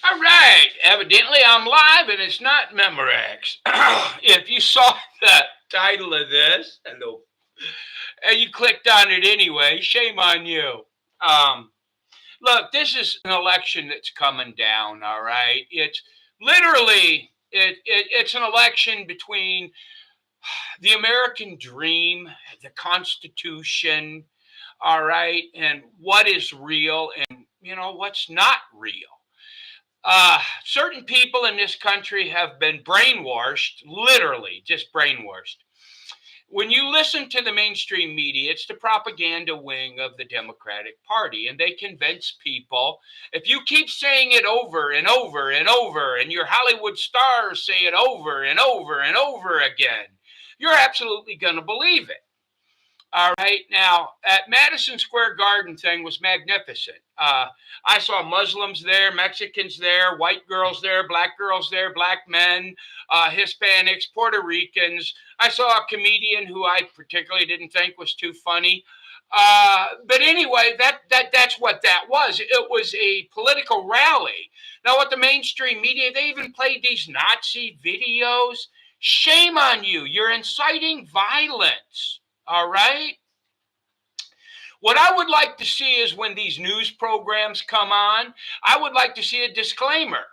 All right. Evidently, I'm live and it's not Memorex. If you saw the title of this, hello, and you clicked on it anyway, shame on you. Um, Look, this is an election that's coming down. All right. It's literally it's an election between the American dream, the Constitution, all right, and what is real and what's not real. Certain people in this country have been brainwashed, literally just brainwashed. When you listen to the mainstream media, it's the propaganda wing of the Democratic Party, and they convince people if you keep saying it over and over and over, and your Hollywood stars say it over and over and over again, you're absolutely going to believe it. All right. Now, at Madison Square Garden thing was magnificent. I saw Muslims there, Mexicans there, white girls there, black men, Hispanics, Puerto Ricans. I saw a comedian who I particularly didn't think was too funny. But anyway, that's what that was. It was a political rally. Now, what the mainstream media, they even played these Nazi videos. Shame on you. You're inciting violence. All right. What I would like to see is when these news programs come on, I would like to see a disclaimer.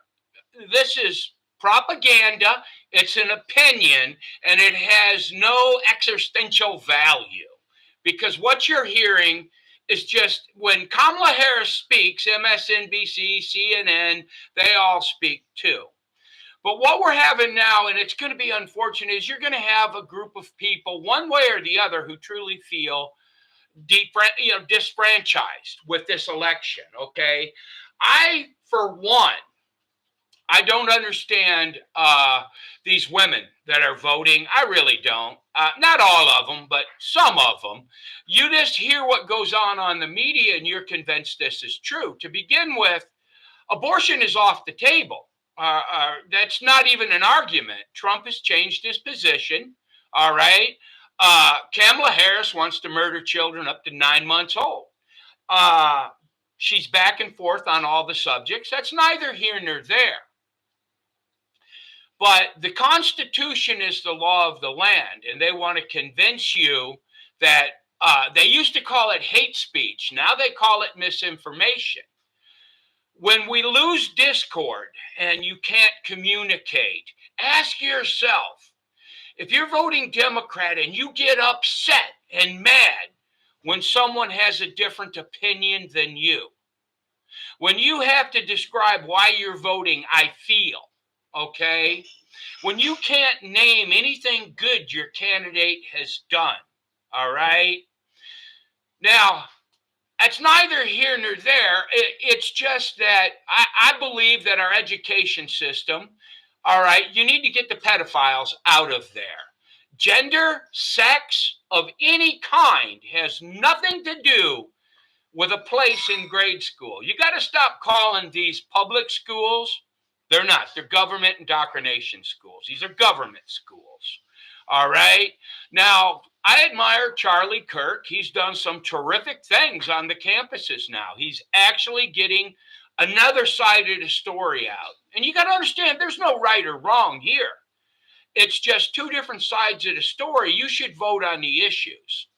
This is propaganda, it's an opinion, and it has no existential value. Because what you're hearing is just when Kamala Harris speaks, MSNBC, CNN, they all speak too. But what we're having now, and it's going to be unfortunate, is you're going to have a group of people, one way or the other, who truly feel disfranchised with this election. Okay, I, for one, I don't understand these women that are voting. I really don't. Not all of them, but some of them. You just hear what goes on the media, and you're convinced this is true. To begin with, abortion is off the table. That's not even an argument. Trump has changed his position. All right. Kamala Harris wants to murder children up to 9 months old. Uh, she's back and forth on all the subjects. That's neither here nor there. But the Constitution is the law of the land, and they want to convince you that they used to call it hate speech. Now they call it misinformation. When we lose discord and you can't communicate, ask yourself, if you're voting Democrat and you get upset and mad when someone has a different opinion than you, when you have to describe why you're voting, I feel, okay? When you can't name anything good your candidate has done, all right? Now, it's neither here nor there. It's just that I believe that our education system, all right, you need to get the pedophiles out of there. Gender, sex of any kind has nothing to do with a place in grade school. You got to stop calling these public schools. They're not. They're government indoctrination schools. These are government schools. All right. Now, I admire Charlie Kirk. He's done some terrific things on the campuses now. He's actually getting another side of the story out. And you got to understand, there's no right or wrong here. It's just two different sides of the story. You should vote on the issues.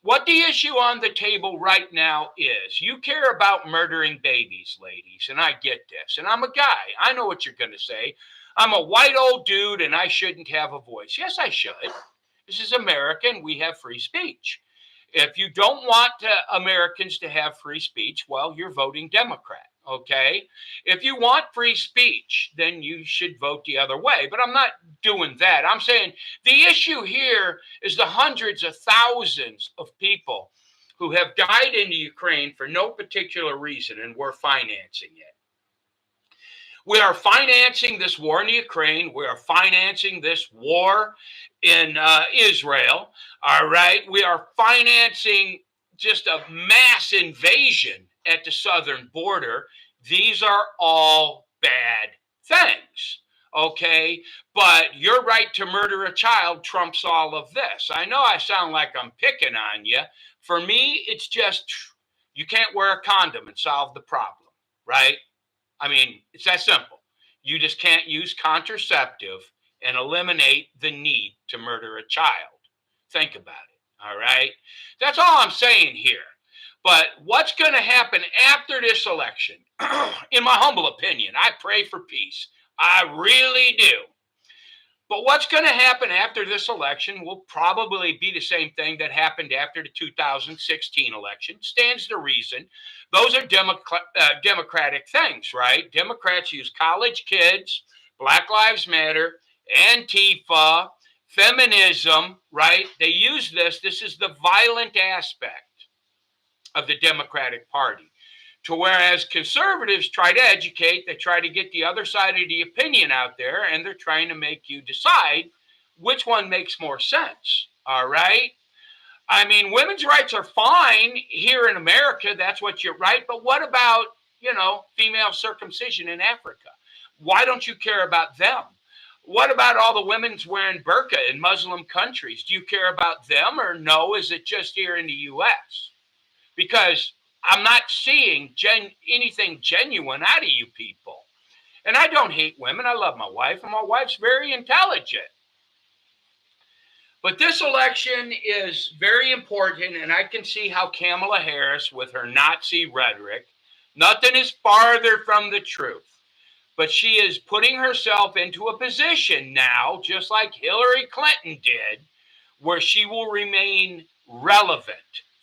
What the issue on the table right now is you care about murdering babies, ladies, and I get this. And I'm a guy. I know what you're going to say. I'm a white old dude and I shouldn't have a voice. Yes, I should. This is America and we have free speech. If you don't want Americans to have free speech, well, you're voting Democrat. Okay. If you want free speech, then you should vote the other way. But I'm not doing that. I'm saying the issue here is the hundreds of thousands of people who have died in the Ukraine for no particular reason, and we're financing it. We are financing this war in the Ukraine. We are financing this war in Israel. All right. We are financing just a mass invasion at the southern border. These are all bad things. Okay. But your right to murder a child trumps all of this. I know I sound like I'm picking on you. For me, it's just you can't wear a condom and solve the problem, right? I mean, it's that simple. You just can't use contraceptive and eliminate the need to murder a child. Think about it. All right. That's all I'm saying here. But what's going to happen after this election, in my humble opinion, I pray for peace. I really do. But what's going to happen after this election will probably be the same thing that happened after the 2016 election. Stands to reason. Those are democratic things, right? Democrats use college kids, Black Lives Matter, Antifa, feminism, right? They use this. This is the violent aspect of the Democratic Party. To whereas conservatives try to educate, they try to get the other side of the opinion out there, and they're trying to make you decide which one makes more sense. All right? I mean, women's rights are fine here in America. That's what you're right. But what about, female circumcision in Africa? Why don't you care about them? What about all the women's wearing burqa in Muslim countries? Do you care about them or no? Is it just here in the U.S.? Because I'm not seeing anything genuine out of you people. And I don't hate women. I love my wife, and my wife's very intelligent. But this election is very important, and I can see how Kamala Harris, with her Nazi rhetoric, nothing is farther from the truth. But she is putting herself into a position now, just like Hillary Clinton did, where she will remain relevant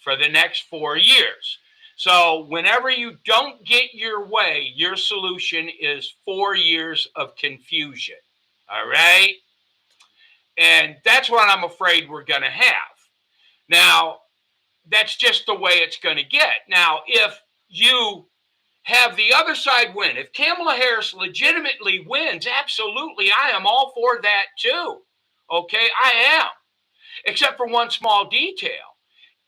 for the next 4 years. So whenever you don't get your way, your solution is 4 years of confusion. All right? And that's what I'm afraid we're going to have. Now, that's just the way it's going to get. Now, if you have the other side win, if Kamala Harris legitimately wins, absolutely, I am all for that too. Okay, I am. Except for one small detail.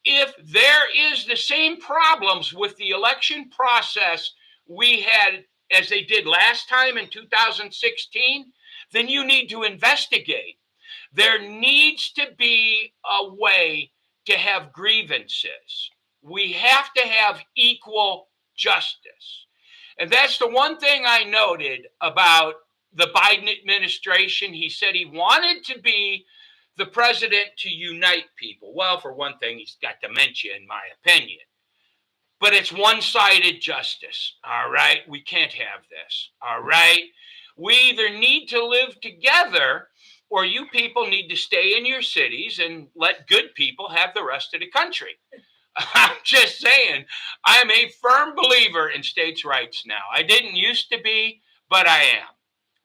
If there is the same problems with the election process we had as they did last time in 2016, then you need to investigate. There needs to be a way to have grievances. We have to have equal justice. And that's the one thing I noted about the Biden administration. He said he wanted to be the president to unite people. Well, for one thing, he's got dementia, in my opinion. But it's one-sided justice, all right? We can't have this, all right? We either need to live together, or you people need to stay in your cities and let good people have the rest of the country. I'm just saying, I'm a firm believer in states' rights now. I didn't used to be, but I am.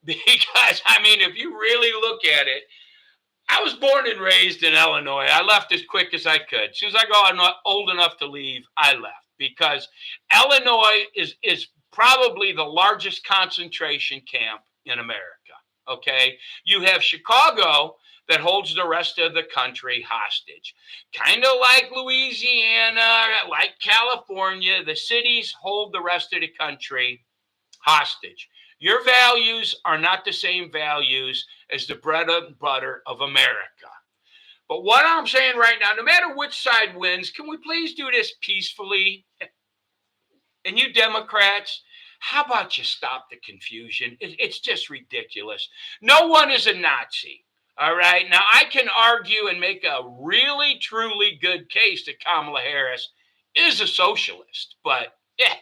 Because, if you really look at it, I was born and raised in Illinois. I left as quick as I could. As soon as I got old enough to leave, I left. Because Illinois is probably the largest concentration camp in America. Okay? You have Chicago that holds the rest of the country hostage. Kind of like Louisiana, like California, the cities hold the rest of the country hostage. Your values are not the same values as the bread and butter of America. But what I'm saying right now, no matter which side wins, can we please do this peacefully? And you Democrats, how about you stop the confusion? It's just ridiculous. No one is a Nazi. All right. Now, I can argue and make a really, truly good case that Kamala Harris is a socialist. But yeah.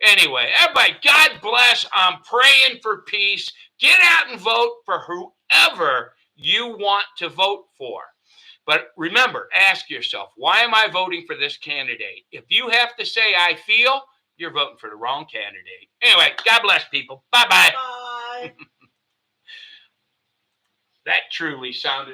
Anyway, everybody, God bless. I'm praying for peace. Get out and vote for whoever you want to vote for. But remember, ask yourself, why am I voting for this candidate? If you have to say, I feel, you're voting for the wrong candidate. Anyway, God bless, people. Bye-bye. Bye. That truly sounded